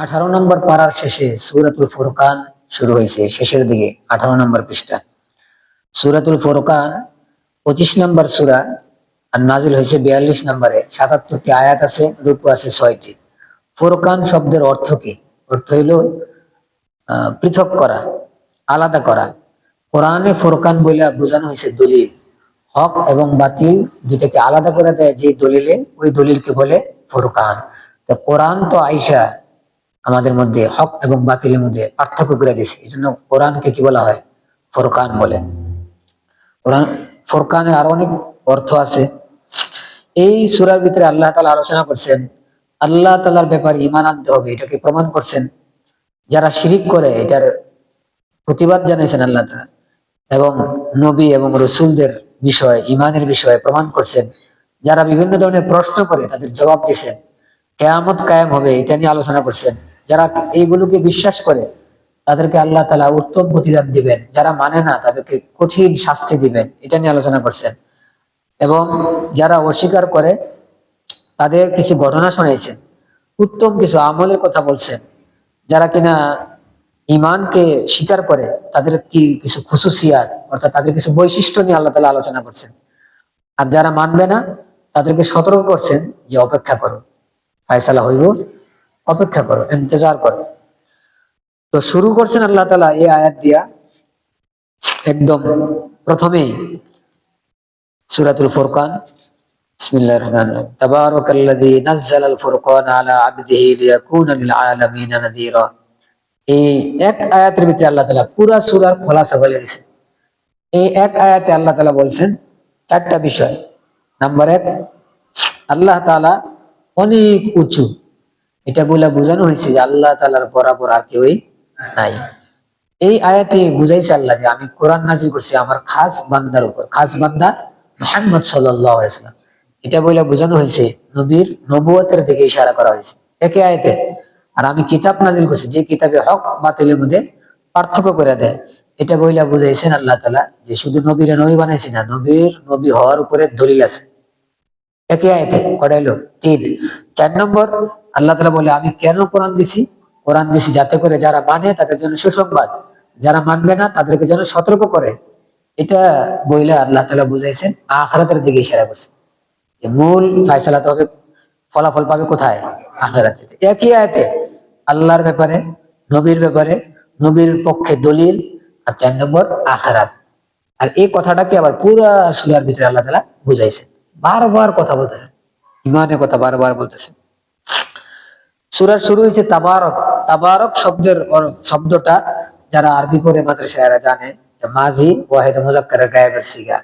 18 নম্বর পারার শেষে সূরাতুল ফুরকান শুরু হয়েছে, শেষের দিকে 18 নম্বর পৃষ্ঠা। সূরাতুল ফুরকান 25 নম্বর সূরা, আর নাজিল হয়েছে 42 নম্বরে। 77টি আয়াত আছে, রুকু আছে 6টি। ফুরকান শব্দের অর্থ কি? অর্থ হইল পৃথক করা, আলাদা করা। কোরআনে ফুরকান বলে বোঝানো হয়েছে দলিল। হক এবং বাতিল দুটাকে আলাদা করে দেয় যে দলিলে, ওই দলিলকে বলে ফুরকান। তো কোরআন তো আইসা আমাদের মধ্যে হক এবং বাতিলের মধ্যে পার্থক্য করে দিয়েছে, এই জন্য কোরআনকে কি বলা হয়? ফুরকান বলে। কোরআন ফুরকানের আরো অনেক অর্থ আছে। এই সূরার ভিতরে আল্লাহ তাআলা আলোচনা করছেন আল্লাহ তাআলার ব্যাপারে ঈমান আনতে হবে, এটাকে প্রমাণ করছেন। যারা শিরিক করে এটার প্রতিবাদ জানিয়েছেন আল্লাহ তাআলা, এবং নবী এবং রসুলদের বিষয়ে, ঈমানের বিষয়ে প্রমাণ করছেন। যারা বিভিন্ন ধরনের প্রশ্ন করে তাদের জবাব দিয়েছেন। কিয়ামত কায়েম হবে এটা নিয়ে আলোচনা করছেন। যারা এইগুলোকে বিশ্বাস করে তাদেরকে আল্লাহ তাআলা উত্তম প্রতিদান দিবেন, যারা মানে না তাদেরকে কঠিন শাস্তি দিবেন, এটা নিয়ে আলোচনা করছেন। এবং যারা অস্বীকার করে তাদের কিছু ঘটনা শুনেছেন, উত্তম কিছু আমলের কথা বলছেন। যারা কিনা ইমানকে স্বীকার করে তাদের কি কিছু খুসুসিয়াত, অর্থাৎ তাদের কিছু বৈশিষ্ট্য নিয়ে আল্লাহ তাআলা আলোচনা করছেন। আর যারা মানবে না তাদেরকে সতর্ক করছেন যে অপেক্ষা করো, ফায়সালা হইব, অপেক্ষা করো, ইন্তজার করো। তো শুরু করছেন আল্লাহ তাআলা এই আয়াত দিয়া, একদম প্রথমেই সূরাতুল ফুরকান। বিসমিল্লাহির রহমানির রহিম। তাবারাকাল্লাযী নাযালাল ফুরকানা আলা আবদিহি লিয়াকুনা লিল আলামিনা নাযীরা। এই এক আয়াতের ভিতরে আল্লাহ তাআলা পুরা সূরার খোলাসা বলে দিয়েছেন। এই এক আয়াতে আল্লাহ তাআলা বলছেন 4টা বিষয়। নাম্বার 1, আল্লাহ তাআলা অনেক উঁচু। এটা বলে বোঝানো হয়েছে যে আল্লাহ তাআলার বরাবর আর কেউই নাই। এই আয়াতে বুঝাইছে আল্লাহ যে আমি কোরআন নাযিল করছি আমার খাস বান্দার উপর, খাস বান্দা মুহাম্মদ সাল্লাল্লাহু আলাইহি ওয়াসাল্লাম। এটা বলে বোঝানো হয়েছে নবীর নবুয়তের দিকে ইশারা করা হয়েছে একে আয়াতে। আর আমি কিতাব নাযিল করছি যে কিতাবে হক বাতিলের মধ্যে পার্থক্য করে দেয়, এটা বইলা বুঝাইছেন আল্লাহ তাআলা যে শুধু নবীর নবী বানাইছি না, নবীর নবী হওয়ার উপরে দলিল আছে। একে আয়াতে কয়টা হলো? 3। 4 নম্বর, আল্লাহ তাআলা বলে আমি কেন কোরআন দিছি? কোরআন দিছি যাতে করে যারা মানে তাদের জন্য সুসংবাদ, যারা মানবে না তাদেরকে যেন সতর্ক করে। এটা বইলে আল্লাহ তাআলা বুঝাইছেন আখিরাতের দিকে ইশারা করছে, যে মূল ফয়সালা তো হবে, ফলাফল পাবে কোথায়? আখিরাতে। একই আয়াতে আল্লাহর ব্যাপারে, নবীর ব্যাপারে, নবীর পক্ষে দলিল, আর 4 নম্বর আখিরাত। আর এই কথাটাকে আবার পুরা সূরার ভিতরে আল্লাহ তাআলা বুঝাইছেন, বারবার কথা বলতেছেন, ইমানের কথা বারবার বলতেছেন। সূরার শুরু হয়েছে তাবারক। তাবারক শব্দটা যারা আরবি পড়ে মাদ্রাসায় এরা জানে যে মাজি ওয়াহিদ মুযাক্কারের গায়েবের সিগা,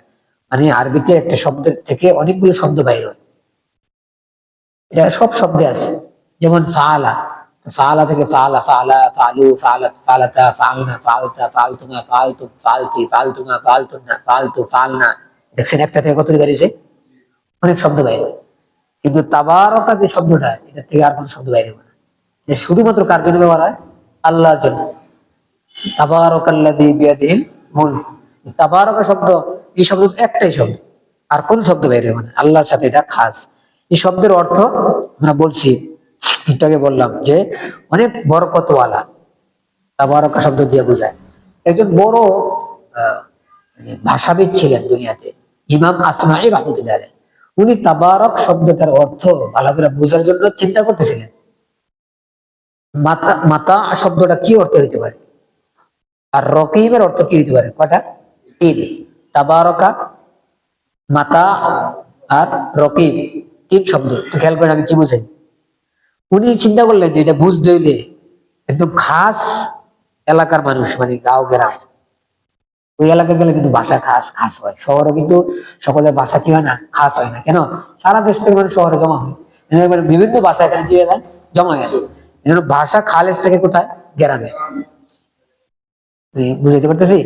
মানে আরবিতে একটা শব্দের থেকে অনেকগুলো শব্দ বাইর হয়। এটা সব শব্দে আছে। যেমন ফাআলা, ফাআলা থেকে ফাআলা, ফাআলা, ফাআলু, ফাআলাত, ফাআলাতা, ফাআলনা, ফাআলতা, ফাআলতুমা, ফাআলতুম, ফাআলতি, ফাআলতুমা, ফাআলতুন্না, ফাআলতু, ফাআলনা। দেখছেন একটা থেকে কত বেরিয়েছে? অনেক শব্দ বাইর হয়। কিন্তু তাবারকা যে শব্দটা, এটা থেকে আর কোন শব্দ বাইরে হবে না। যে শুধুমাত্র কার জন্য ব্যবহার হয়? আল্লাহর জন্য। তাবারাকাল্লাযী বিয়াদিহিল মুলক। তাবারাকা শব্দ, এই শব্দ একটাই শব্দ, আর কোন শব্দ বাইরে হবে না, আল্লাহর সাথে এটা খাস। এই শব্দের অর্থ আমরা বলছি, একটু আগে বললাম যে অনেক বরকতওয়ালা। তাবারাকা শব্দ দিয়ে বোঝায়। একজন বড় ভাষাবিদ ছিলেন দুনিয়াতে, ইমাম আসমাঈ রাহমাতুল্লাহ আলাইহি। উনি তাবারক শব্দটার অর্থ ভালো করে বোঝার জন্য চিন্তা করতেছিলেন, মাতা মাতা শব্দটা কি অর্থ হইতে পারে, আর রকিবের অর্থ কি হইতে পারে? কয়টা? 3। তাবারকা, মাতা আর রকিব, 3 শব্দ। তো খেয়াল করেন আমি কি বুঝাই। উনি চিন্তা করলেন যে এটা বুঝতে হইলে একদম খাস এলাকার মানুষ, মানে গাঁও গ্রাম, ওই এলাকায় গেলে কিন্তু ভাষা খাস খাস হয়। শহরে কিন্তু সকলের ভাষা কি হয় না, খাস হয় না। কেন? সারা দেশ থেকে মানুষ শহরে জমা হয়, মানে বিভিন্ন ভাষা এখানে কি হয়ে যায়, জমা হয়ে যায়। এই জন্য ভাষা খালেজ থেকে কোথায়? গ্রামে। বুঝাইতে পারতেছি?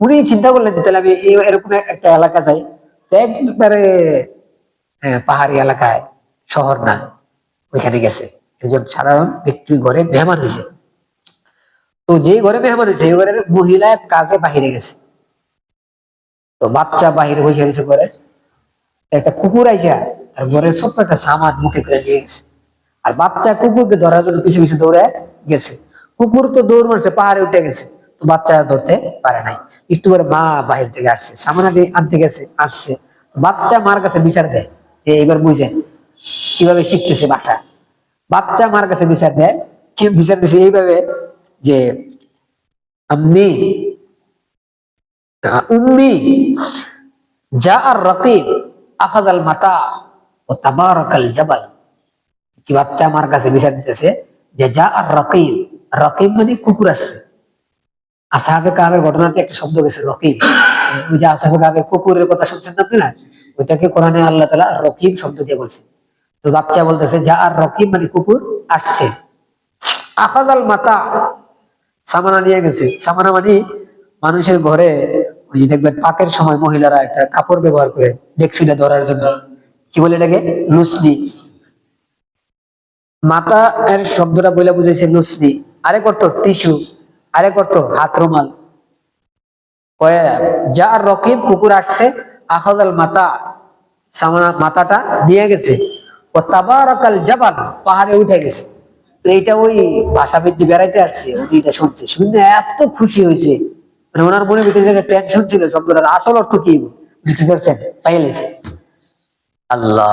উনি চিন্তা করলেন যে তাহলে আমি এরকম একটা এলাকা যাই, একবারে পাহাড়ি এলাকায়, শহর না, ওইখানে গেছে। একজন সাধারণ ব্যক্তির ঘরে মেহমান হয়েছে। তো যে ঘরে মেহমান হয়েছে এই ঘরের মহিলা কাজে বাহিরে গেছে। তো বাচ্চা বাহিরে বসে রয়েছে ঘরে, একটা কুকুর আইসা তার ঘরের ছোট্ট একটা সামান মুখে করে নিয়ে গেছে। আর বাচ্চা কুকুরকে ধরার জন্য পিছু পিছু দৌড়ে গেছে। কুকুর তো দৌড় মারছে, পাহাড়ে উঠে গেছে, তো বাচ্চা ধরতে পারে নাই। একটু পরে মা বাহির থেকে আসছে, সামানা দিয়ে আনতে গেছে, আসছে, বাচ্চা মার কাছে বিচার দেয়। এবার বুঝেন কিভাবে শিখতেছে ভাষা। বাচ্চা মার কাছে বিচার দেয়, কি বিচার দিছে এইভাবে যে আম্মি উম্মি যা আর রকিব আখাযাল মাতা ও তাবারাকাল জাবাল। কি বাচ্চা আমার কাছে বিচার দিতেছে যে যা আর রকিব, রকিব মানে কুকুর আসছে। আসহাবে কাহাবের ঘটনাতে একটা শব্দ গেছে রকিব, ওই যে আসহাবে কাহাবের কুকুরের কথা শুনছেন না আপনারা, ওইটাকে কোরআনে আল্লাহ তাআলা রকিব শব্দ দিয়ে বলছে। তো বাচ্চা বলতেছে যা আর রকিব মানে কুকুর আসছে। আখাযাল মাতা সামানা নিয়ে গেছে। সামানা মানে মানুষের ঘরে ওই যে দেখবেন পাকের সময় মহিলারা একটা কাপড় ব্যবহার করে ডেক্সিটা ধরার জন্য, কি বলে এটাকে, লুসনি। মাতা এর শব্দটা বলে বুঝেছে লুসনি, আরেক অর্থ টিস্যু, আরেক অর্থ হাত রুমাল। যা আর রকিব কুকুর আসছে, আখাযাল মাতা সামানা মাথাটা নিয়ে গেছে, ও তাবারাকাল জাবাল পাহাড়ে উঠে গেছে। তো এইটা ওই ভাষাবিদ যে বেড়াইতে আসছে উনি এটা শুনছে, শুনে এত খুশি হয়েছে, মানে ওনার মনে ভিতরে যে টেনশন ছিল শব্দটার আসল অর্থ কি উনি কি করছেন পাইলেছে। আল্লাহ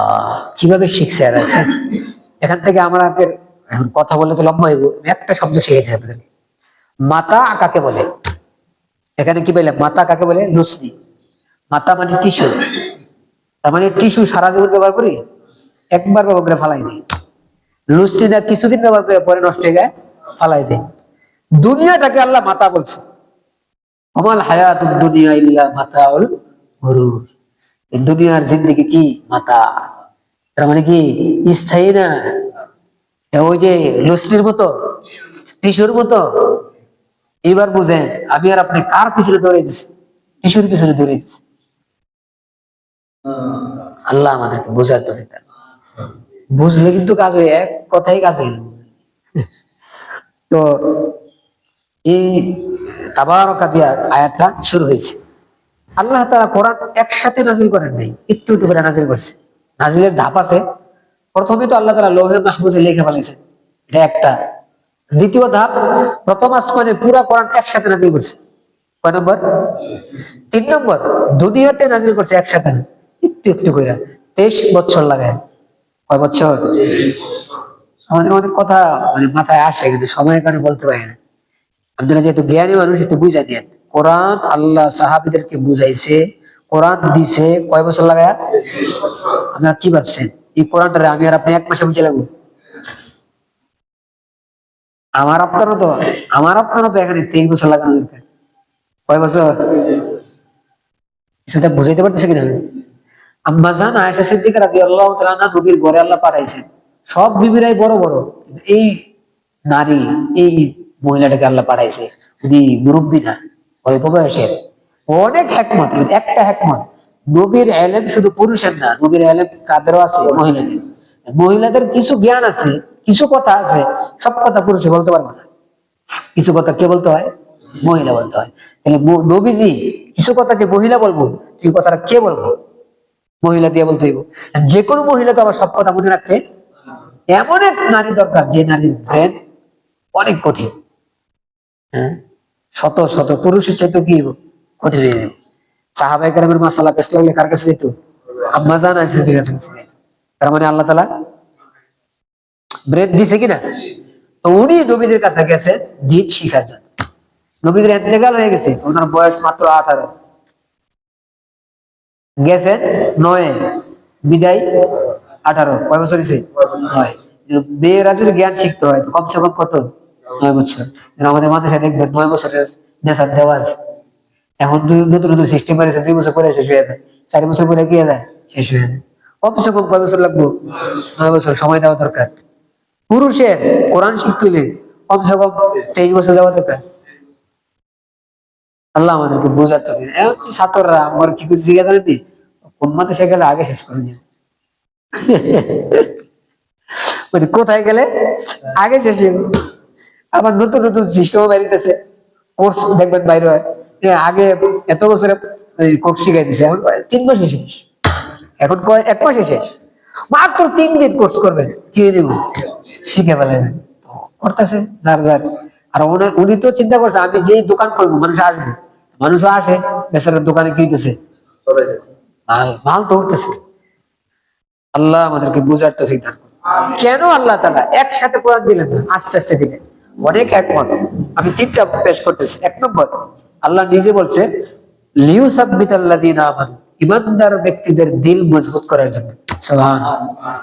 কিভাবে শিখছে এরা। এখান থেকে আমাদের এখন কথা বললে তো লম্বা হইব, আমি একটা শব্দ শিখেছি আপনাদের। মাতা কাকে বলে, এখানে কি বললাম, মাতা কাকে বলে, লুসনি। মাতা মানে টিস্যু, তার মানে টিস্যু সারা জীবন ব্যবহার করি, একবার ব্যবহার করে ফালাই দিই। লুসনিটা কিছুদিন ব্যবহার করে পরে নষ্ট হয়ে যায়, ফালাই দেয়। দুনিয়াটাকে আল্লাহ মাতা বলছে, আমাল হায়াতুদ দুনিয়া ইল্লা মাতাউল গুরুর। এই দুনিয়ার জিন্দেগি কি মাতা, তার মানে কি স্থায়ী না। ওই যে লুসনির মতো, টিস্যুর মতো। এবার বুঝেন আমি আর আপনি কার পিছনে দৌড়ে দিচ্ছি, টিস্যুর পিছনে দৌড়ে দিচ্ছি। আল্লাহ আমাদেরকে বোঝার তৌফিক দান। বুঝলে কিন্তু কাজ হয়ে, এক কথাই কাজ হয়ে যাবে। তো এই তাবারাকা দিয়া আয়াতটা শুরু হয়েছে। আল্লাহ তাআলা কোরআন একসাথে নাজিল করেন নাই, একটু একটু করে নাজিল করছে। নাজিলের ধাপ আছে। প্রথমে তো আল্লাহ তাআলা লৌহে মাহফুজে লিখে ফেলেছেন, এটা একটা। দ্বিতীয় ধাপ, প্রথম আসমানে পুরা কোরআন একসাথে নাজিল করছে, কয় নম্বর, 3 নম্বর দুনিয়াতে নাজিল করছে একসাথে না, একটু একটু করে 23 বছর লাগায়। কয় বছর, আমাদের অনেক কথা মানে মাথায় আসে কিন্তু সময়ের কারণে বলতে পারি না। আপনারা যেহেতু জ্ঞানী মানুষ একটু বুঝাই দেন, কোরআন আল্লাহ সাহাবীদেরকে বুঝাইছে, কোরআন দিছে কয় বছর লাগায়। আপনারা কি ভাবছেন এই কোরআনটা আমি আর আপনি 1 মাসে বুঝে লাগবো? আমার আপনারও তো এখানে 23 বছর লাগানো দরকার। কয় বছর, সেটা বুঝাইতে পারতেছে কিনা আমি? আম্মা জান আয়েশা সিদ্দিকা রাদিয়াল্লাহু তাআলা আনহা নবীর ঘরে আল্লাহ পাঠাইছেন, সব বিবিরাই বড় বড়, এই নারী, এই মহিলাটাকে আল্লাহ পাঠাইছে, উনি মুরব্বী না, অল্প বয়সের। অনেক হেকমত, একটা হেকমত, নবীর এলেম শুধু পুরুষের না, নবীর এলেম কাদেরও আছে, মহিলাদের। মহিলাদের কিছু জ্ঞান আছে, কিছু কথা আছে, সব কথা পুরুষে বলতে পারবো না, কিছু কথা কে বলতে হয়, মহিলা বলতে হয়। তাহলে নবীজি কিছু কথা যে মহিলা বলবো, এই কথাটা কে বলবো, মহিলা দিয়ে বলতে হইব। যে কোনো মহিলা তো আবার সব কথা মনে রাখতে, এমন এক নারী দরকার যে নারীর ব্রেন অনেক কঠিন। হ্যাঁ, শত শত পুরুষের চাইতে কি কঠিন হয়ে যাবে। সাহাবায়ে কেরামের মাসালা পেশ লাগলে কার কাছে যেত, আম্মা জান আয়েশা সিদ্দিকার কাছে যেত। তার মানে আল্লাহ তাআলা ব্রেন দিছে কিনা। তো উনি নবীজির কাছে গেছে দ্বীন শিখার জন্য। নবীজির ইন্তেকাল হয়ে গেছে, ওনার বয়স মাত্র 18, গেছেন 9, বিদায় 18, কয় বছর হয়েছে, 9। মেয়েরা যদি জ্ঞান শিখতে হয় তো কমসে কম কত, 9 বছর। আমাদের মাদ্রাসায় দেখবেন 9 বছরের নেশার দেওয়া আছে। এখন নতুন নতুন সিস্টেম আছে, 2 বছর পরে শেষ হয়ে যায়, 4 বছর পরে কি যায়, শেষ হয়ে যায়। কমসে কম কয় বছর লাগবে, 9 বছর সময় দেওয়া দরকার। পুরুষের কোরআন শিখতে হলে কমসে কম 23 বছর দেওয়া দরকার। আল্লাহ আমাদেরকে বোঝার তো ছাত্ররা আমার কি কিছু জিজ্ঞাসা জানেন, কোন মাদ্রাসায় গেলে আগে শেষ করে দিও, মানে কোথায় গেলে আগে শেষ হয়ে গেল। আবার নতুন নতুন সিস্টেমও বেরিতেছে, কোর্স দেখবেন বাইরে হয়, আগে এত বছরে কোর্স শিখাই দিছে, এখন 3 মাসে শেষ, এখন কয় 1 মাসে শেষ। মাত্র 3 দিন কোর্স করবেন, কি দিব শিখে ফেলেন। করতেছে যার যার। আর উনি তো চিন্তা করছে আমি যেই দোকান করবো মানুষ আসবে, মানুষও আসে, বেচারার দোকানে কি হইতেছে, মাল মাল তো উঠতেছে। আল্লাহ আমাদেরকে বুঝার তৌফিক দান করুন। কেন আল্লাহ তাআলা একসাথে কোরআন দিলেন না, আস্তে আস্তে দিলেন? অনেক একমত। আমি 3টা পেশ করতেছি। 1 নম্বর, আল্লাহ নিজে বলছে লিউসাব্বিতাল্লাযীনা আমানু, ঈমানদার ব্যক্তিদের দিল মজবুত করার জন্য। সুবহানাল্লাহ।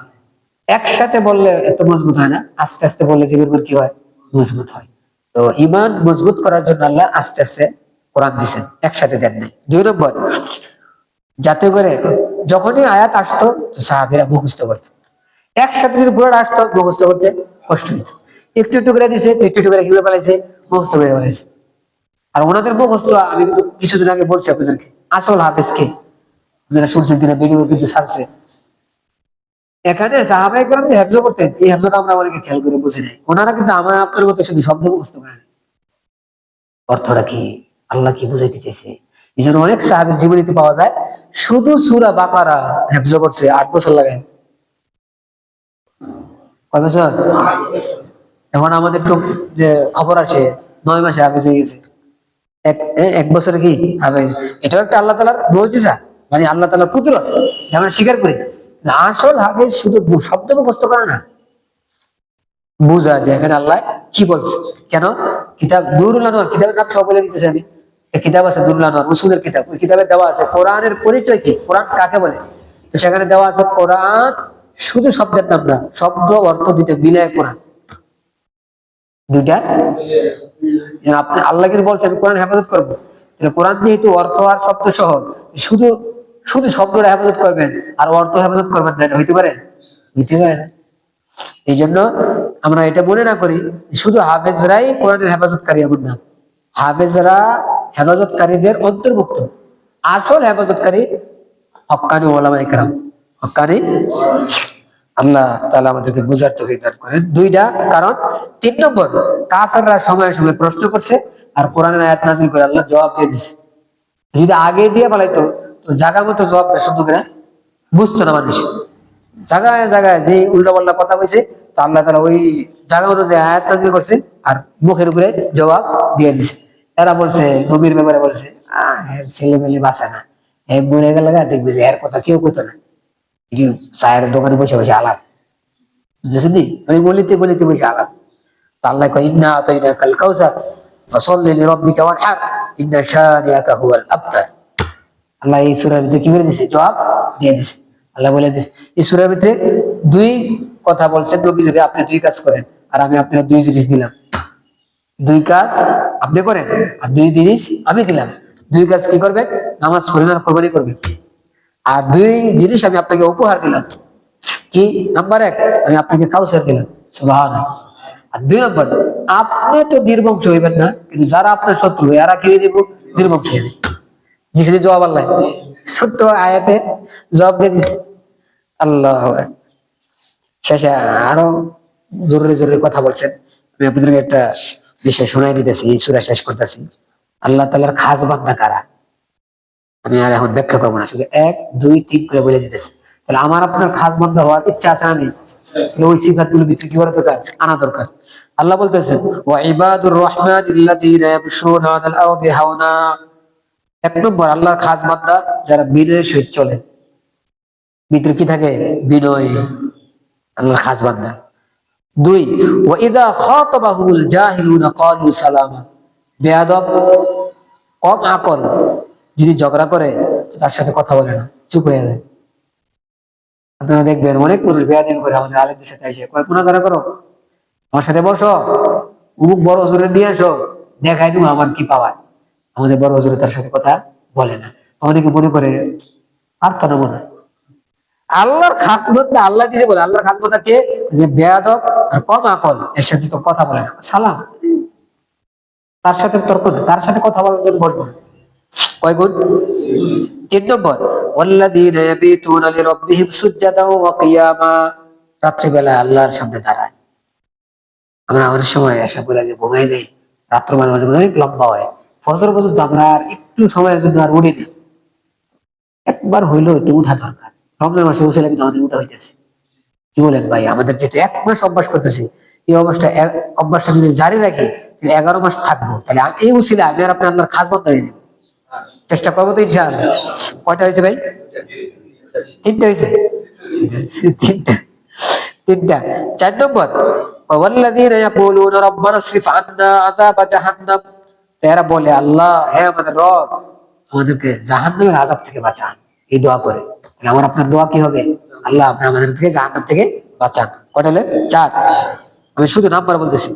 একসাথে বললে এত মজবুত হয় না, আস্তে আস্তে বললে জীবন কি হয়, মজবুত হয়। তো ঈমান মজবুত করার জন্য আল্লাহ আস্তে আস্তে কোরআন দিয়েছেন, একসাথে দেন নাই। 2 নম্বর, যাতে করে যখনই আয়াত আসতো সাহাবীরা মুখস্থ করতো। একসাথে যদি পুরোটা আসতো মুখস্থ করতে কষ্ট হইতো। একটু একটু করে দিছে, একটু একটু করে কিভাবে ফেলাইছে, মুখস্থ করে ফেলাইছে। আর ওনাদের মুখস্থ আমি কিন্তু কিছুদিন আগে বলছি আপনাদেরকে, আসল হাফেজ কে, আপনারা শুনছেন কিনা, ভিডিও কিন্তু ছাড়ছে। এখানে সাহাবায়ে কেরাম যে হেফজ করতেন, এই হেফজটা আমরা অনেকে খেয়াল করে বুঝি নাই। ওনারা কিন্তু আমার আপনার মতো শুধু শব্দ মুখস্থ করেন, অর্থটা কি, আল্লাহ কি বুঝাইতে চাইছে। এই জন্য অনেক সাহাবীর জীবনীতে পাওয়া যায় শুধু সূরা বাকারা হেফজ করছে 8 বছর লাগে। কয় বছর? এখন আমাদের তো যে খবর আসে 9 মাসে হাফেজ হয়ে গেছে। এক বছরে কি হাফেজ? এটাও একটা আল্লাহ তাআলার মুজিজা, মানে আল্লাহ তাআলার কুদরত, আমরা স্বীকার করি। আসল হাফেজ শুধু শব্দ মুখস্থ করে না, বুঝা যে এখানে আল্লাহ কি বলছে। কেন? কিতাব নূরুল আনোয়ার, কিতাবের নাম সব বলে দিতেছে আমি। কিতাব আছে নূরুল আনোয়ার, উসুলের কিতাব। ওই কিতাবে দেওয়া আছে কোরআনের পরিচয় কি, কোরআন কাকে বলে। তো সেখানে দেওয়া আছে কোরআন শুধু শব্দের নাম না, শব্দ অর্থ দুইটা মিলায় কোরআন, দুইটা। আপনি আল্লাহ কিন্তু বলছে আমি কোরআন হেফাজত করবো, তাহলে কোরআন যেহেতু অর্থ আর শব্দ সহ, শুধু শুধু শব্দটা হেফাজত করবেন আর অর্থ হেফাজত করবেন না, এটা হইতে পারে? হইতে পারে না। এই জন্য আমরা এটা মনে না করি শুধু হাফেজরাই কোরআনের হেফাজতকারী, এমন না। হাফেজরা হেফাজতকারীদের অন্তর্ভুক্ত, আসল হেফাজতকারী হক্কানি ওলামায়ে কেরাম, হক্কানি। আল্লাহ তাআলা আমাদেরকে বুঝার তৌফিক দান করেন। 2টা কারণ। 3 নম্বর, কাফেররা সময়ে সময়ে প্রশ্ন করছে আর কোরআনের আয়াত নাযিল করে আল্লাহ জবাব দিয়ে দিছে। যদি আগে দিয়ে ফেলাইতো তো জায়গা মতো জবাব শুদ্ধ করে বুঝতো না মানুষ। জায়গায় জায়গায় যে উল্টাপাল্টা কথা কইছে, তো আল্লাহ তাআলা ওই জায়গা অনুযায়ী আয়াত নাযিল করছে আর মুখের উপরে জবাব দিয়ে দিছে। এরা বলছে নবীর ব্যাপারে বলছে ছেলে মেলে বাঁচে না, মরে গেলে দেখবি যে এর কথা কেউ কইতো না, চায়ের দোকানে বসে বসে আলাপ, বুঝেছেন? ওই গলিতে গলিতে বসে আলাপ। তো আল্লাহ কয় ইন্না আতাইনাকাল কাউসার ফাসাল্লি লিরাব্বিকা ওয়ানহার ইন্না শানিআকা হুয়াল আবতার। আল্লাহ এই সূরার ভিতরে কি বলে দিয়েছে, জবাব দিয়ে দিয়েছে। আল্লাহ বলে দিয়েছে এই সূরার ভিতরে 2 কথা বলছেন, নবী যদি আপনি 2 কাজ করেন আর আমি আপনার 2 জিনিস দিলাম, 2 কাজ আপনি করেন আর 2 জিনিস আমি দিলাম। 2 কাজ কি করবেন? নামাজ পড়বেন আর কোরবানি করবেন। আর 2 জিনিস আমি আপনাকে উপহার দিলাম। কি? নাম্বার 1, আমি আপনাকে কাউসার দিলাম। সুবহানাল্লাহ। আর 2 নম্বর, আপনি তো নির্বংশ হইবেন না, কিন্তু যারা আপনার শত্রু এরা কি হয়ে যাবে, নির্বংশ হয়ে যাবে। জিসের জবাব আল্লাহ ছোট্ট আয়াতে জবাব দিয়ে দিছে। আল্লাহ শেষে আরো জরুরি জরুরি কথা বলছেন। আমি আপনাদেরকে একটা বিষয় শোনাই দিতেছি, এই সূরা শেষ করতেছি। আল্লাহ তাআলার খাস বান্দা কারা, আমি আর এখন ব্যাখ্যা করবো না, শুধু 1 2 3 করে বলে দিতেছি। তাহলে আমার আপনার খাস বান্দা হওয়ার ইচ্ছা আছে না নেই? তাহলে ওই সিফাতগুলো ভিতরে কি করা দরকার, আনা দরকার। আল্লাহ বলতেছেন ওয়া ইবাদুর রহমানিল্লাযীনা ইয়ামশুনা আলাল আরদি হাওনা। 1 নম্বর, আল্লাহর খাস বান্দা যারা বিনয়ের সহিত চলে, ভিতরে কি থাকে, বিনয়, আল্লাহর খাস বান্দা। 2, ওয়া ইযা খাতাবাহুমুল জাহিলুনা ক্বালু সালামা। বেয়াদব, কম আকল যদি ঝগড়া করে তার সাথে কথা বলে না, চুপ হয়ে যায়। আপনারা দেখবেন অনেক পুরুষ বেয়াদবি করে আমাদের আলেমদের সাথে এসে কয় মুনাজারা করো, আমার সাথে বসো, অমুক বড় হুজুরে নিয়ে আসো, দেখাই তুমি আমার কি পাওয়ার। আমাদের বড় হুজুরে তার সাথে কথা বলে না। অনেকে মনে করে আর তো না মনে হয়। আল্লাহর খাস বান্দা, আল্লাহ নিজে বলে আল্লাহর খাস বান্দা কে, যে বেয়াদব আর কম আকল এর সাথে তো কথা বলে না, সালাম, তার সাথে তর্ক না, তার সাথে কথা বলার জন্য বসবো না। কয় গুণ? 3 নম্বর, ওয়াল্লাযীনা ইয়াবিতুনা লিরাব্বিহিম সুজদাও ওয়া কিয়ামা। রাত্রিবেলা আল্লাহর সামনে দাঁড়ায়। আমরা অনেক সময় আশা করে যে ঘুমাই দেই, রাত্র মাঝে মাঝে অনেক লম্বা হয়, ফজর পর্যন্ত আমরা আর একটু সময়ের জন্য আর উঠি না। একবার হইলেও একটু উঠা দরকার। রমজান মাসে উঠলে কিন্তু আমাদের উঠা হইতেছে। কি বলেন ভাই? আমাদের যেহেতু 1 মাস অভ্যাস করতেছি, এই অভ্যাসটা যদি জারি রাখি তাহলে 11 মাস থাকবো। তাহলে এই উসিলে আমি আর আপনি আল্লাহর খাস বান্দা হয়ে যাবো। চেষ্টা করবো তো ইনশাআল্লাহ। কয়টা হয়েছে ভাই? 3টা হয়েছে। তিনটা তিনটা 4 নম্বর, ওয়াল্লাযীনা ইয়াকুলুনা রাব্বানা ইসরিফ আন্না আযাবা জাহান্নাম। এরা বলে, আল্লাহ হে আমাদের রব, আমাদেরকে জাহান্নামের আযাব থেকে বাঁচান। এই দোয়া করে। তাহলে আমার আপনার দোয়া কি হবে? আল্লাহ আপনি আমাদেরকে জাহান্নাম থেকে বাঁচান। কয়টা হলো? 4। আমি শুধু নাম্বার বলতেছি।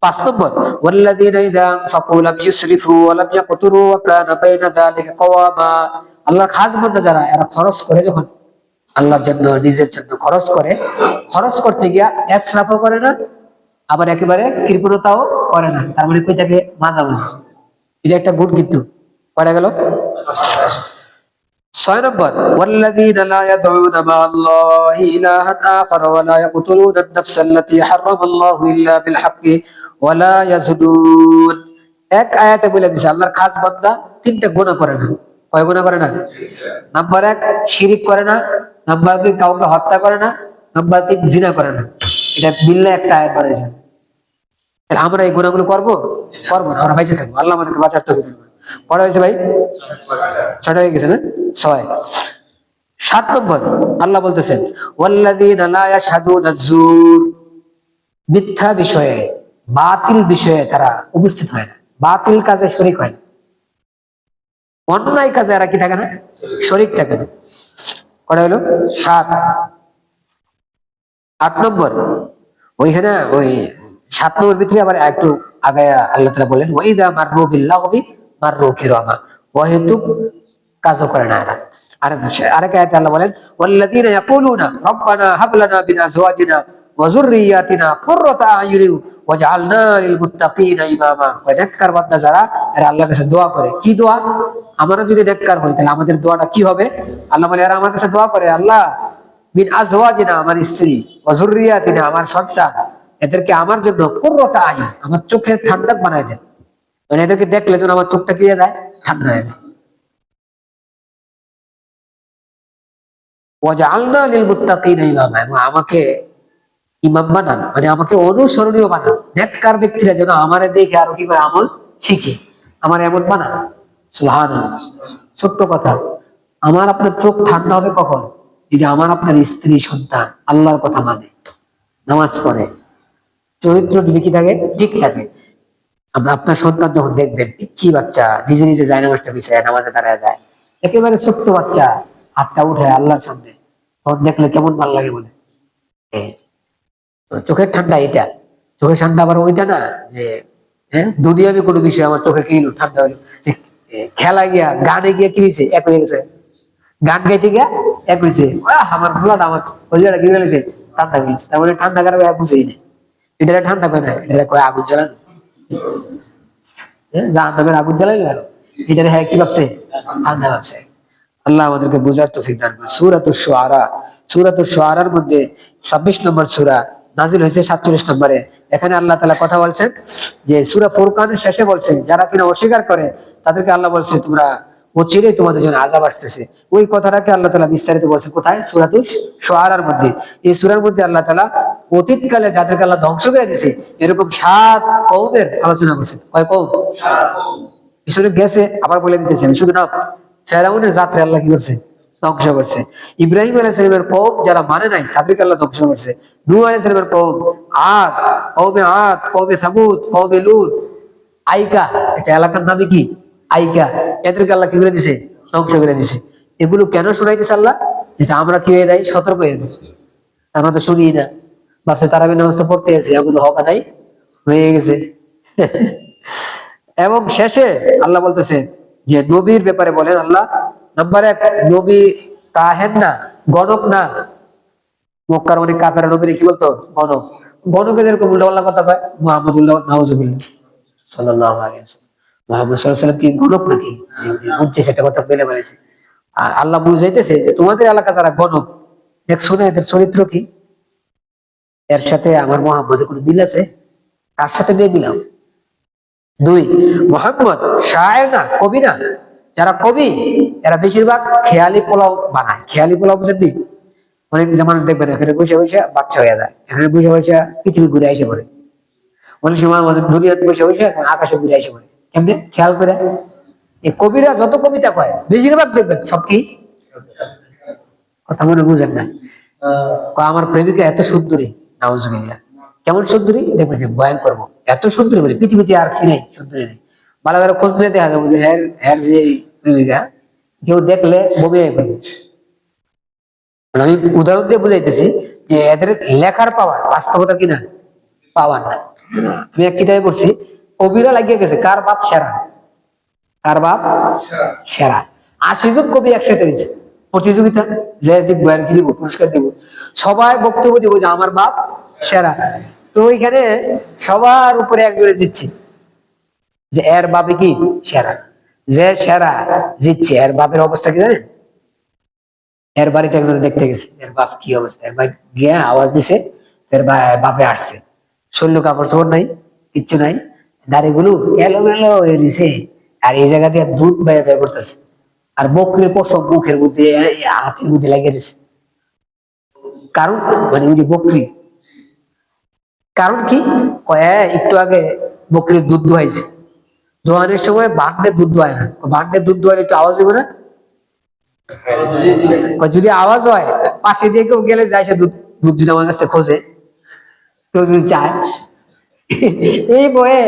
5 নম্বর, ওয়াল্লাযীনা ইযা আনফাকু লাম ইউসরিফু ওয়া লাম ইয়াকতুরু ওয়া কানা বাইনা যালিকা কাওয়ামা। আল্লাহর খাস বান্দা যারা, এরা খরচ করে যখন আল্লাহর জন্য, নিজের জন্য খরচ করে, খরচ করতে গিয়া ইসরাফও করে না, আবার একেবারে কৃপণতাও করে না। তার মানে কই থাকে? মাঝামাঝি। এটা একটা গুণ কিন্তু। কয়টা গেল? 6 নম্বর, ওয়াল্লাযীনা লা ইয়াদউনা মা'আল্লাহি ইলাহান আখার ওয়া লা ইয়াকতুলুনা আন-নাফসা আল্লাতী হারামাল্লাহু ইল্লা বিল হাক্কি ওয়া লা ইয়াজনুন। এক আয়াতে বলে দিয়েছে আল্লাহর খাস বান্দা 3টা গুনাহ করে না। কয় গুনাহ করে না? নাম্বার 1, শিরিক করে না। নাম্বার 2, কাউকে হত্যা করে না। নাম্বার 3, জিনা করে না। এটা মিললে একটা আয়াত বানাইছেন। তাহলে আমরা এই গুনাহগুলো করব? করব না, আমরা বেঁচে থাকবো। আল্লাহ আমাদেরকে বাঁচার তৌফিক দান করুন। কটা হয়েছে ভাই? 6টা হয়ে গেছে না? 6। 7 নম্বর, আল্লাহ বলতেছেন, ওয়াল্লাযীনা লা ইয়াশহাদুনা আয-যুর। মিথ্যা বিষয়ে, বাতিল বিষয়ে তারা উপস্থিত হয় না, বাতিল কাজে শরীক হয় না, অন্যায় কাজে এরা কি থাকে না? শরীক থাকে না। কটা হলো? 7। 8 নম্বর, ওইখানে ওই 7 নম্বর ভিতরে আবার একটু আগায়া আল্লাহ তাআলা বলেন, ওয়াইযা মাররু বিল-লাগবি মাররু কিরামা। অহেতুক কাজও করে না এরা। আরেক আয়াতে আল্লাহ বলেন, ওয়াল্লাযীনা ইয়াকুলুনা রাব্বানা হাব লানা মিন আজওয়াজিনা ওয়া যুররিয়াতিনা কুররাতা আ'য়ুনি ওয়াজআলনা লিল মুত্তাকিনা ইমামা। ওই নেককার বান্দা যারা, এরা আল্লাহর কাছে দোয়া করে। কি দোয়া? আমরা যদি নেককার হই তাহলে আমাদের দোয়াটা কি হবে? আল্লাহ বলে, এরা আমার কাছে দোয়া করে, আল্লাহ মিন আজওয়াজিনা, আমার স্ত্রী, ওয়া যুররিয়াতিনা, আমার সন্তান, এদেরকে আমার জন্য কুররাতা আ'য়ুন, আমার চোখের ঠান্ডক বানায় দেন। মানে এদেরকে দেখলে যেন আমার চোখটা কি হয়ে যায়? ঠান্ডা হয়ে যায়। ওয়াজআলনা লিল মুত্তাকিনা ইমামা, এবং আমাকে ইমাম বানান, মানে আমাকে অনুসরণীয় বানান। নেককার ব্যক্তিরা যেন আমারে দেখে আরো কি করে? আমল শিখে। আমার এমন বানান। সুবহানাল্লাহ। ছোট্ট কথা, আমার আপনার চোখ ঠান্ডা হবে কখন? যদি আমার আপনার স্ত্রী সন্তান আল্লাহর কথা মানে, নামাজ পড়ে, চরিত্র যদি কি থাকে? ঠিক থাকে। আপনার সন্তান যখন দেখবেন পিচ্চি বাচ্চা নিজে নিজে যায়, নামাজটা বিছায় নামাজে দাঁড়ায় যায়, একেবারে ছোট্ট বাচ্চা হাতটা উঠে আল্লাহর সামনে, তখন দেখলে কেমন ভালো লাগে বলে? তো চোখের ঠান্ডা এটা। চোখের ঠান্ডা আবার ওইটা না যে, হ্যাঁ, দুনিয়াবি কোনো বিষয় আমার চোখের কি ঠান্ডা হইলো, যে খেলা গিয়া গানে গিয়া কি হয়েছে? এক হয়ে গেছে। গান গাইতে গিয়া এক হয়েছে, আমার ভোলাটা, আমার হলিয়াটা কি গেছে? ঠান্ডা হয়েছে। তার মানে ঠান্ডা কারো বুঝেই নেই। এটা ঠান্ডা করে না, এটা কয় আগুন জ্বালানো। জাহান্নামের আগুন জ্বালাইলো আরো। এটা হ্যাঁ কি ভাবছে? ঠান্ডা ভাবছে। আল্লাহ আমাদেরকে বুঝার তৌফিক দান করুন। সূরাতুশ শুআরা, সূরাতুশ শুআরার মধ্যে 26 নম্বর সূরা নাযিল হয়েছে 47 নম্বরে। এখানে আল্লাহ তাআলা কথা বলছেন যে সূরা ফুরকানের শেষে বলছে, যারা কিনা অস্বীকার করে তাদেরকে আল্লাহ বলছে, তোমরা অচিরেই তোমাদের জন্য আযাব আসতেছে। ওই কথাটাকে আল্লাহ তাআলা বিস্তারিত বলছেন কোথায়? সূরাতুশ শুআরার মধ্যে। এই সূরার মধ্যে আল্লাহ তাআলা অতীতকালে যাদেরকে আল্লাহ ধ্বংস করে দিয়েছে এরকম 7 কওমের আলোচনা করছেন। কয় কওম? 7 কওম। পিছনে গেছে, আবার বলে দিতেছি আমি শুধু নাম। ফেরাউনের জাতরে আল্লাহ কি করছে? ধ্বংস করছে। ইব্রাহিম আলাইহিস সালামের কওম যারা মানে নাই তাদেরকে আল্লাহ ধ্বংস করছে। নূহ আলাইহিস সালামের কওম, আদ, কওমে সামুদ, কওমে লূত, আইকা, এটা এলাকার নামে কি? আইকা। এদেরকে আল্লাহ কি করে দিছে? ধ্বংস করে দিছে। এগুলো কেন শোনাইতেছে আল্লাহ? যেটা আমরা কি হয়ে যাই? সতর্ক হয়ে যাই। আমরা তো শুনি না, ভাবছে তারাবি নামাজ তো পড়তে আছে, এগুলো হবে নাই, হয়ে গেছে। এবং শেষে আল্লাহ বলতেছে যে নবীর ব্যাপারে বলেন আল্লাহ, নাম্বার 1, নবী কাহেন না, গণক না। মক্কার অনেক কাফেররা নবীর কি বলতো? গণক। গণকে যেরকম উল্টাপাল্টা কথা কয়, মুহাম্মদুল্লাহ নাউজুবিল্লাহ সাল্লাল্লাহু আলাইহি ওয়াসাল্লাম, মুহাম্মদ সাল্লাল্লাহু আলাইহি ওয়াসাল্লাম কি গণক নাকি? বুঝছে সেটা কথা বলে বলেছে। আর আল্লাহ বুঝাইতেছে যে তোমাদের এলাকা যারা গণক, দেখছো না এদের চরিত্র কি? এর সাথে আমার মুহাম্মদের কোনো মিল আছে? তার সাথে নিয়ে মিলাও। 2, মুহাম্মদ শায়ের না, কবি না। যারা কবি এরা বেশিরভাগ খেয়ালি পোলাও বানায়। খেয়ালি পোলাও বুঝেননি? অনেক মানুষ দেখবেন এখানে বসে বসে বাচ্চা হয়ে যায়, এখানে বসে বসে পৃথিবী ঘুরে এসে পড়ে, অনেক সময় আমাদের দুনিয়াতে বসে বসে আকাশে ঘুরে এসে পড়ে। কেমনে খেয়াল করে, এই কবিরা যত কবিতা কয় বেশিরভাগ দেখবেন সব কি কথা মনে বুঝেন না। আমার প্রেমিকা এত সুন্দরী, নাউজুবিল্লাহ। কেমন সুন্দরী দেখবেন যে বয়ান করবো, এত সুন্দরী বলে পৃথিবীতে আর কি নেই, সুন্দরী নেই। ভালো ভালো খোঁজ নিয়ে দেখা যাবো যে হ্যার যে প্রেমিকা কেউ দেখলে বমি হয়ে পড়বে। আমি উদাহরণ দিয়ে বুঝাইতেছি যে এদের লেখার পাওয়ার বাস্তবতা কিনা পাওয়ার না। আমি এক কিতাবে পড়ছি, কবিরা লাগিয়ে গেছে কার বাপ সেরা, কার বাপ সেরা। ৮০ জন কবি একসাথে হয়েছে প্রতিযোগিতা, যে বয়ান কি দিব, পুরস্কার দিব, সবাই বক্তব্য দিব যে আমার বাপ সেরা। তো ওইখানে সবার উপরে একজনে দিচ্ছে যে এর বাপে কি সেরা, যে সেরা জিতছে, এর বাপের অবস্থা কি জানেন? এর বাড়িতে একজন দেখতে গেছে এর বাপ কি অবস্থা, এর ভাই গিয়া আওয়াজ দিছে, এর বাপে আসছে, শরীর কাপড় চোপড় নাই, কিচ্ছু নাই, দাড়িগুলো এলোমেলো হয়ে দিছে, আর এই জায়গা দিয়ে দুধ ব্যয় ব্যয় করতেছে, আর বকরির পশম মুখের মধ্যে হাতের মধ্যে লাগিয়ে দিছে। কারণ মানে ওই যে বকরি, কারণ কি একটু আগে বকরির দুধ দোয়াইছে, দোয়ানোর সময় ভাগ্নে দুধ দোয়ায় না, ভাগ্নে দুধ দোয়ালে একটু আওয়াজ দেবে না? যদি আওয়াজ হয় পাশে দিয়ে কেউ গেলে যায়, সে দুধ দুধ যদি আমার কাছে খোঁজে, কেউ যদি চায়, এই বয়ে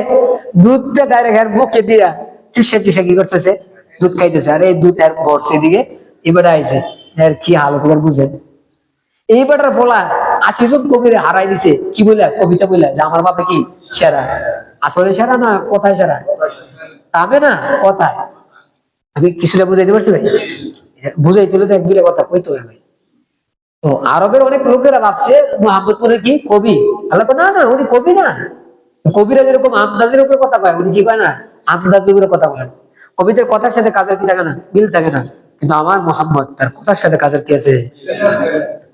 দুধটা ডাইরেক্ট আর মুখে দিয়া চুষে চুষে কি করতেছে, দুধ খাইতেছে, আর এই দুধ আর বর্ষে দিকে এবার আইছে, এর কি হালত তোমার বুঝেন? এইবারটার বলা ৮০ জন কবিরে হারাই দিছে কি বলে, কবিতা বলে যে আমার বাপে কি সেরা। আসলে সেরা না কোথায় সেরা, কামে না কথায়। আমি কিছুটা বুঝাইতে পারছি ভাই? বুঝাইতে হলে তো এক দুটা কথা কইতে হবে ভাই। তো আরবের অনেক লোকেরা ভাবছে মোহাম্মদ পরে কি কবি, আল্লাহ না না উনি কবি না। কবিরা যেরকম আমদাজের উপরে কথা কয়, উনি কি কয় না আমদাজের উপরে কথা বলেন। কবিদের কথার সাথে কাজের কি থাকে না, মিল থাকে না, কিন্তু আমার মোহাম্মদ তার কথার সাথে কাজের কি আছে।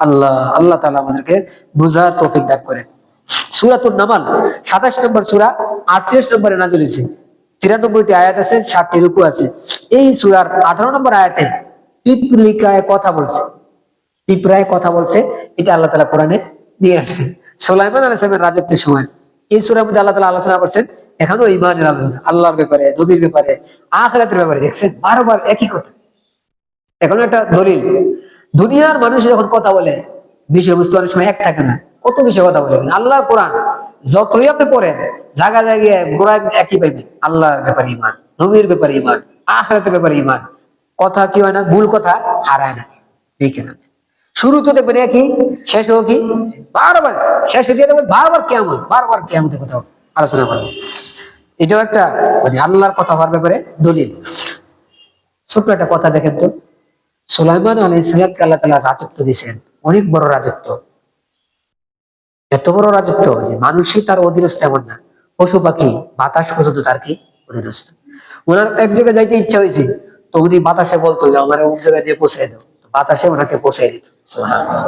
আল্লাহ আল্লাহ তাআলা আমাদেরকে বুঝার তৌফিক দান করেন। সূরাতুন নামাল ২৭ নম্বর সূরা, ৩৮ নম্বরে নাযিল হয়েছে, ৯৩টি আয়াত আছে, ৬০টি রুকু আছে। এই সূরার ১৮ নম্বর আয়াতে পিপলিকায় কথা বলছে, পিঁপড়ায় কথা বলছে, এটা আল্লাহ তাআলা কোরআনে নিয়ে আসছে সুলাইমান আলাইহিস সালামের রাজত্বের সময়। এই সূরার মধ্যে আল্লাহ তাআলা আলোচনা করছেন এখনো ঈমানের আলোচনা, আল্লাহর ব্যাপারে, নবীর ব্যাপারে, আখিরাতের ব্যাপারে। দেখছেন বারবার একই কথা। এখন একটা দলিল, দুনিয়ার মানুষ যখন কথা বলে বিষয়বস্তু অনেক সময় এক থাকে না, কত বিষয় কথা বলে। আল্লাহর কোরআন যতই আপনি পড়েন জায়গা জায়গায় কোরআন একই পাইবেন, আল্লাহর ব্যাপারে ঈমান, নবীর ব্যাপারে ঈমান, আখিরাতের ব্যাপারে ঈমান। কথা কি হয় না, ভুল কথা হারায় না। দেখে না, শুরু তো দেখবেন একই, শেষ হোক কি বারবার, শেষে দিয়ে দেখবেন বারবার কিয়ামত, বারবার কিয়ামতের কথা আলোচনা করবে। এটাও একটা মানে আল্লাহর কথা হওয়ার ব্যাপারে দলিল। ছোট্ট একটা কথা দেখেন তো, সুলাইমান আলাইহিস সালামকে আল্লাহ তাআলা রাজত্ব দিয়েছেন, অনেক বড় রাজত্ব, এত বড় রাজত্ব যে মানুষই তার অধীনস্থ এমন না, পশু পাখি বাতাস পর্যন্ত তার কি অধীনস্থ। ওনার এক জায়গায় যাইতে ইচ্ছা হয়েছে, তো উনি বাতাসে বলতো যে আমার অমুক জায়গায় দিয়ে পৌঁছাই দাও, বাতাসে ওনাকে পৌঁছাই দিত। সুবহানাল্লাহ।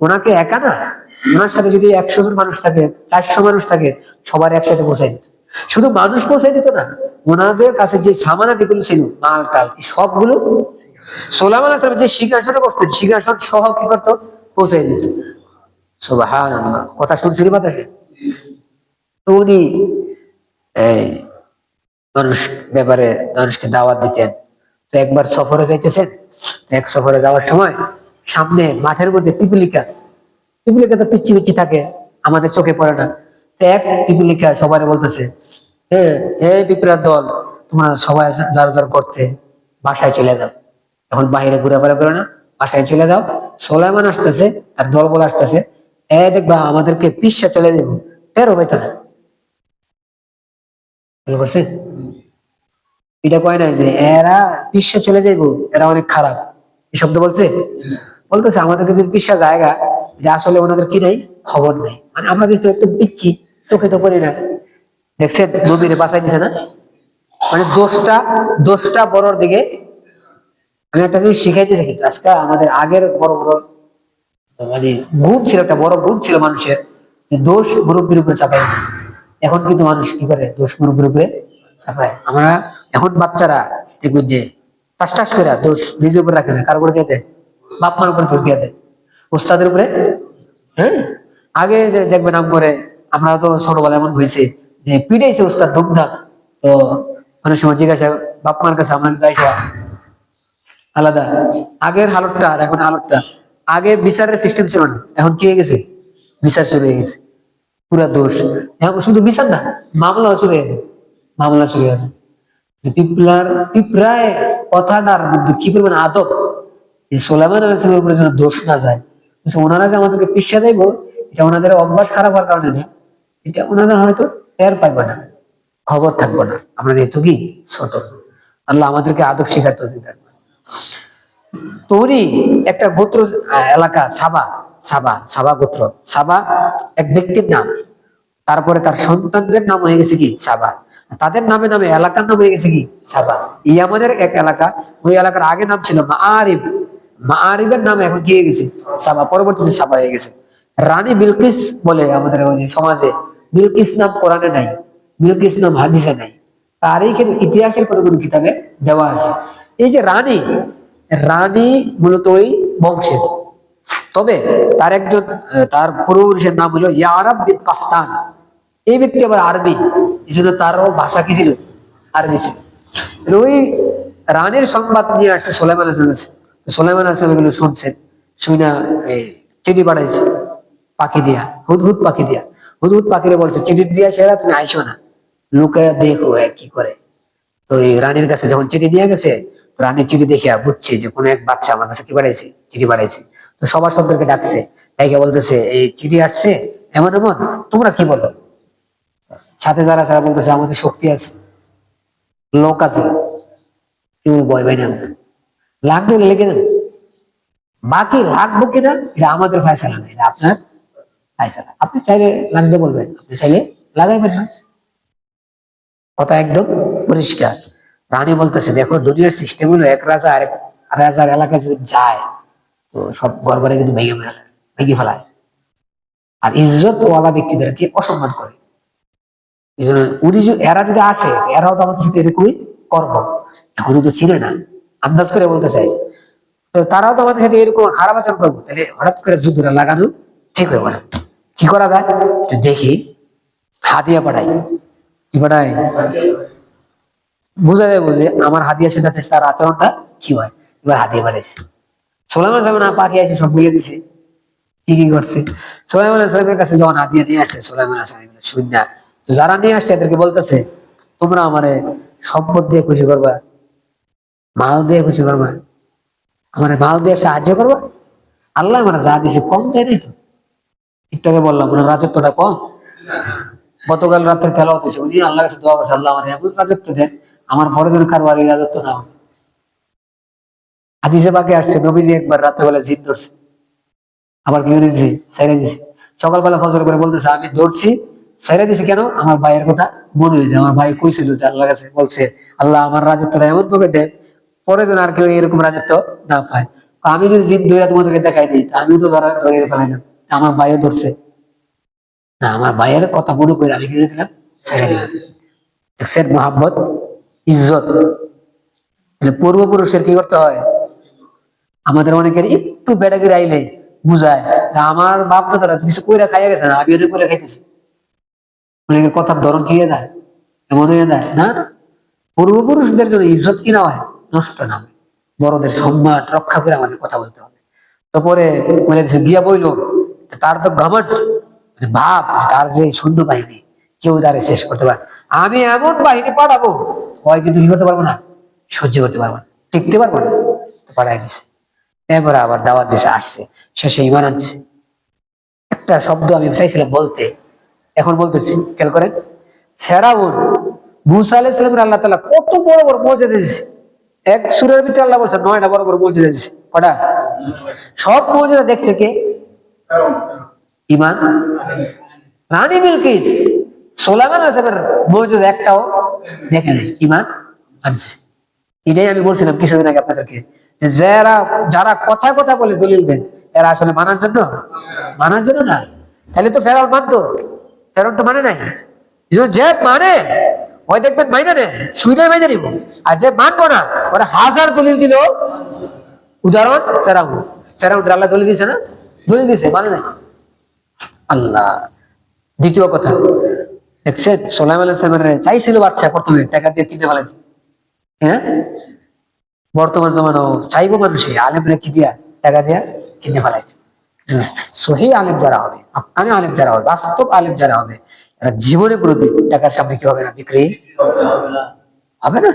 ওনাকে একা না, ওনার সাথে যদি ১০০ জন মানুষ থাকে, ৪০০ মানুষ থাকে, সবার একসাথে পৌঁছাই দিত। শুধু মানুষ পৌঁছাই দিত না, ওনাদের কাছে যে সামানাদি গুলো ছিল, মাল টাল সবগুলো সুলাইমান আলাইহিস সালাম যে সিংহাসনে বসতেন, সিংহাসন সহ কি করতো, পৌঁছাই দিত। সুবহানাল্লাহ, কথা শুনছিলি বাতাসে। তো উনি এই মানুষ ব্যাপারে মানুষকে দাওয়াত দিতেন। তো একবার সফরে যাইতেছেন, এক সফরে যাওয়ার সময় সামনে মাঠের মধ্যে পিপিলিকা, পিপিলিকা তো পিচ্ছি পিচ্ছি থাকে, আমাদের চোখে পড়ে না। তো এক পিপিলিকা সবাই বলতেছে, হ্যাঁ এই পিঁপড়ার দল, তোমরা সবাই যার যার করতে বাসায় চলে যাও, এখন বাইরে ঘুরাফেরা করে না, বাসায় চলে যাও। সুলাইমান আসতেছে, আর দল বলে আসতেছে, দেখবা আমাদেরকে পিসা চলে যাবো, টেরও পাইতো না। বুঝতে পারছেন? এটা কয় নাই যে এরা পিসা চলে যাইবো, এরা অনেক খারাপ, এই শব্দ বলছে? বলতেছে আমাদেরকে যদি পিসা জায়গা, যে আসলে ওনাদের কি নাই, খবর নেই, মানে আমরা কিন্তু একটু পিচ্ছি, চোখে তো পড়ি না। দেখছেন নবীরে বাঁচাই দিছে না, মানে দোষটা দোষটা বড়র দিকে। আমি একটা জিনিস শিখাইতেছি, কিন্তু আজকে আমাদের আগের বড় বড় মানে গুণ ছিল, একটা বড় গুণ ছিল মানুষের, যে দোষ মুরব্বীর উপরে চাপাই দিত। এখন কিন্তু মানুষ কি করে, দোষ মুরব্বীর উপরে চাপায়। আমরা এখন বাচ্চারা দেখবেন যে টাস টাস করে দোষ নিজের উপরে রাখে না, কারো করে দিয়ে দেয়, বাপ মার উপরে দোষ দিয়ে দেয়। ওস্তাদের উপরে। হ্যাঁ, আগে যে দেখবেন করে আমরা তো ছোটবেলা এমন হয়েছে যে পিটাইছে ওস্তাদ ধুমধাম। তো অনেক সময় জিজ্ঞাসা বাপ মার কাছে আমরা কিন্তু আইসা আলাদা। আগের হালতটা আর এখন হালতটা, আগে বিচারের সিস্টেম ছিল না, এখন কি হয়ে গেছে, বিচার শুরু হয়ে গেছে, পুরা দোষ। এখন শুধু বিচার না, মামলা শুরু হয়ে গেছে, মামলা শুরু হয়ে গেছে। পিঁপড়ায় কথাটার কিন্তু কি পরিমাণ আদব, এই সোলাইমান আলাইহিসসালামের উপরে যেন দোষ না যায়। ওনারা যে আমাদেরকে পিছিয়ে দেব, এটা ওনাদের অভ্যাস খারাপ হওয়ার কারণে না, এটা ওনারা হয়তো টের পাইবে না, খবর থাকবো না, আমরা যেহেতু কি ছোট। আল্লাহ আমাদেরকে আদব শেখার তৌফিক দান করেন। তো উনি একটা গোত্র এলাকা সাবা, সাবা গোত্র, সাবা এক ব্যক্তির নাম, তারপরে তার সন্তানদের নাম হয়ে গেছে কি সাবা, তাদের নামে নামে এলাকার নাম হয়ে গেছে কি সাবা। এই আমাদের এক এলাকা, ওই এলাকার আগে নাম ছিল মাআরিব, মাআরিবের নাম এখন কি হয়ে গেছে সাবা, পরবর্তীতে সাবা হয়ে গেছে। রানী বিলকিস বলে আমাদের ওই সমাজে, বিলকিস নাম কোরআনে নাই, বিলকিস নাম হাদিসে নাই, তারিখের ইতিহাসের কোনো কোনো কিতাবে দেওয়া আছে। এই যে রানী, রানী মূলত ওই বংশের, তবে তার একজন তার পূর্বপুরুষের নাম হলো ইয়ারাব বিন কাহতান। এই ব্যক্তি আবার আরবি, এই জন্য তারও ভাষা কি ছিল, আরবি ছিল। ওই রানীর সংবাদ নিয়ে আসছে সোলাইমান আলাইহিস সালাম, সোলাইমান আলাইহিস সালাম এগুলো শুনছেন, শুনে চিঠি পাঠাইছে পাখি দিয়া, হুদহুদ পাখি দিয়া, হুদহুদ পাখিরে বলছে চিঠি দিয়া সেরা তুমি আইসো না, লুকায়া দেখো কি করে। তো এই রানীর কাছে যখন চিঠি দিয়ে গেছে, তো রানী চিঠি দেখিয়া বুঝছে যে কোনো এক বাচ্চা আমার কাছে কি বাড়াইছে, চিঠি বাড়াইছে। তো সবার সদরকে ডাকছে, ডাইকে বলতেছে এই চিঠি আসছে এমন এমন, তোমরা কি বলো। সাথে যারা যারা বলতেছে আমাদের শক্তি আছে, লোক আছে, কেউ ভয় পাই না আমরা, লাগবে লেগে যাবে, বাকি লাগবো কিনা এটা আমাদের ফায়সালা না, এটা আপনার ফায়সালা। আপনি চাইলে লাগবে বলবেন, আপনি চাইলে লাগাইবেন না, কথা একদম পরিষ্কার। রানী বলতেছে দেখো দুনিয়ার সিস্টেম হলো এক রাজা আরেক রাজার এলাকায় যদি যায়, তো সব ঘর ঘরে কিন্তু ভেঙে ফেলায়, আর ইজ্জত ওয়ালা ব্যক্তিদেরকে অসম্মান করে। এই জন্য উনি এরা যদি আসে, এরাও তো আমাদের সাথে এরকমই করবো, এখনো তো ছিল না, আন্দাজ করে বলতে চাই। তো তারাও তো আমাদের সাথে এরকম খারাপ আচরণ করবো, তাহলে হঠাৎ করে যুদ্ধটা লাগানো ঠিক হয়ে পড়ে। কি করা যায়, একটু দেখি, হাতিয়া পাঠাই, কি পাঠাই, বোঝা যায় বুঝে আমার হাতিয়া সাথে তার আচরণটা কি হয়। এবার হাতিয়া পাঠাইছে, সোলাইমান সাহেব না পাখি এসে সব বলে দিছে কি কি করছে। সোলাইমান সাহেবের কাছে যখন হাতিয়া নিয়ে আসছে, সোলাইমান সাহেব শুন না, তো যারা নিয়ে আসছে এদেরকে বলতেছে তোমরা আমারে সম্পদ দিয়ে খুশি করবা, মাল দিয়ে খুশি করবা, আমার মাল দিয়ে সাহায্য করবা, আল্লাহ আমার যা দিছে কম দেয় নাই তো। একটু আগে বললাম ওনার রাজত্বটা কম, গতকাল রাত্রে তেলাওয়াত হয়েছে, উনি আল্লাহর কাছে দোয়া করছে আল্লাহ আমার এমন রাজত্ব দেন, আমার পরে যেন কারো আর এই রাজত্ব না হয়। হাদিসে বাকি আসছে নবীজি একবার রাত্রেবেলা জিদ ধরছে, আবার কি দিছি সাইরা দিছি, সকালবেলা ফজর করে বলতেছে আমি ধরছি সাইরা দিছি কেন, আমার ভাইয়ের কথা মনে হয়েছে, আমার ভাই কইছিল যে আল্লাহর কাছে বলছে আল্লাহ আমার রাজত্বটা এমন ভাবে দেন পরে যেন আর কেউ এরকম রাজত্ব না পায়। আমি যদি জিদ ধরে তোমাদেরকে দেখাই দিই, আমিও তো ধরে ফেলাইলাম, আমার ভাইও ধরছে না, আমার ভাইয়ের কথা মনে করে আমি কি করে দিলাম, ছেড়ে দিলাম। দেখছেন মহাব্বত, ইজ্জত। পূর্বপুরুষের কি করতে হয়, আমাদের অনেকের একটু বেড়াগিরি আইলে বুঝায় যে আমার বাপ দাদারা কিছু কইরা খাইয়া গেছে না, আমি অনেক করে খাইতেছি, অনেকের কথার ধরন কি হয়ে যায়, এমন হয়ে যায় না। পূর্বপুরুষদের জন্য ইজ্জত কিনা হয়, নষ্ট না হয়, বড়দের সম্মান রক্ষা করে আমাদের কথা বলতে হবে। তারপরে বলে গিয়া বইলো তার তো ঘামট, মানে ভাব, তার যে সৈন্য বাহিনী কেউ তারে শেষ করতে পারে, আমি এমন বাহিনী পাঠাবো হয় কিন্তু কি করতে পারবো না, সহ্য করতে পারবো না, টিকতে পারবো না, পাঠাই দিছে। এরপরে আবার দাওয়াত দিছে, আসছে, শেষে ইমান আনছে। একটা শব্দ আমি চাইছিলাম বলতে, এখন বলতেছি, খেয়াল করেন। ফেরাউন মুসা আলাইহিস সালামের আল্লাহ তাআলা কত বড় বড় মর্যাদা দিয়েছে, এক সূরার ভিতরে আল্লাহ বলছে 9টা বড় বড় মর্যাদা দিয়েছে, কটা, সব মর্যাদা দেখছে কে, ইমান। রানী বিলকিস সোলাইমান আলাইহিস সালামের মর্যাদা একটাও দেখে নাই, ইমান আনছে। এটাই আমি বলছিলাম কিছুদিন আগে আপনাদেরকে, যে যারা যারা কথা কথা বলে দলিল দেন, এরা আসলে মানার জন্য না। তাহলে তো ফেরাউন মানতো, ফেরাউন তো মানে নাই। যে মানে ওই দেখবেন মাইনা নেয়, শুনে মাইনা নিব, আর যে মানবো না ওরা হাজার দলিল দিল। উদাহরণ ফেরাউন, ফেরাউন আল্লাহ দলিল দিয়েছে না, দলিল দিছে, মানে নাই। আল্লাহ। দ্বিতীয় কথা, দেখছেন সোলাইমান আলাইহিস সালামের চাইছিল বাচ্চা প্রথমে, টাকা দিয়ে কিনে ফেলাইছে। হ্যাঁ, বর্তমান জমানাও চাইবো মানুষে আলেমরা কি দিয়া, টাকা দিয়া কিনে ফেলাইছে। সহি আলেম যারা হবে, হাক্কানি আলেম যারা হবে, বাস্তব আলেম যারা হবে, এরা জীবনে কোনোদিন টাকার সামনে কি হবে না, বিক্রি হবে না।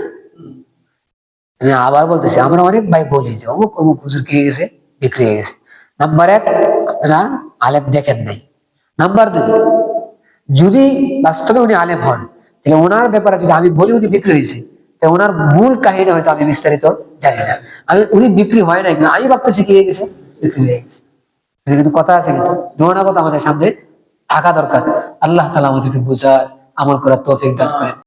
আমি আবার বলতেছি, আমরা অনেক ভাই বলি যে অমুক অমুক হুজুর কে গেছে, বিক্রি হয়ে গেছে। নাম্বার এক, আপনারা আলেম দেখেন নাই। নাম্বার দুই, যদি বাস্তবে উনি আলেম হন, তাহলে ওনার ব্যাপারে যদি আমি বলি উনি বিক্রি হয়েছে, তাহলে ওনার মূল কাহিনী হয়তো আমি বিস্তারিত জানি না। উনি বিক্রি হয় নাই, কিন্তু আমি ভাবতেছি কি হয়ে গেছে, বিক্রি হয়ে গেছে। এটা কিন্তু কথা আছে, কিন্তু দুটো কথা আমাদের সামনে থাকা দরকার। আল্লাহ তাআলা আমাদেরকে বোঝার, আমল করার তৌফিক দান করেন।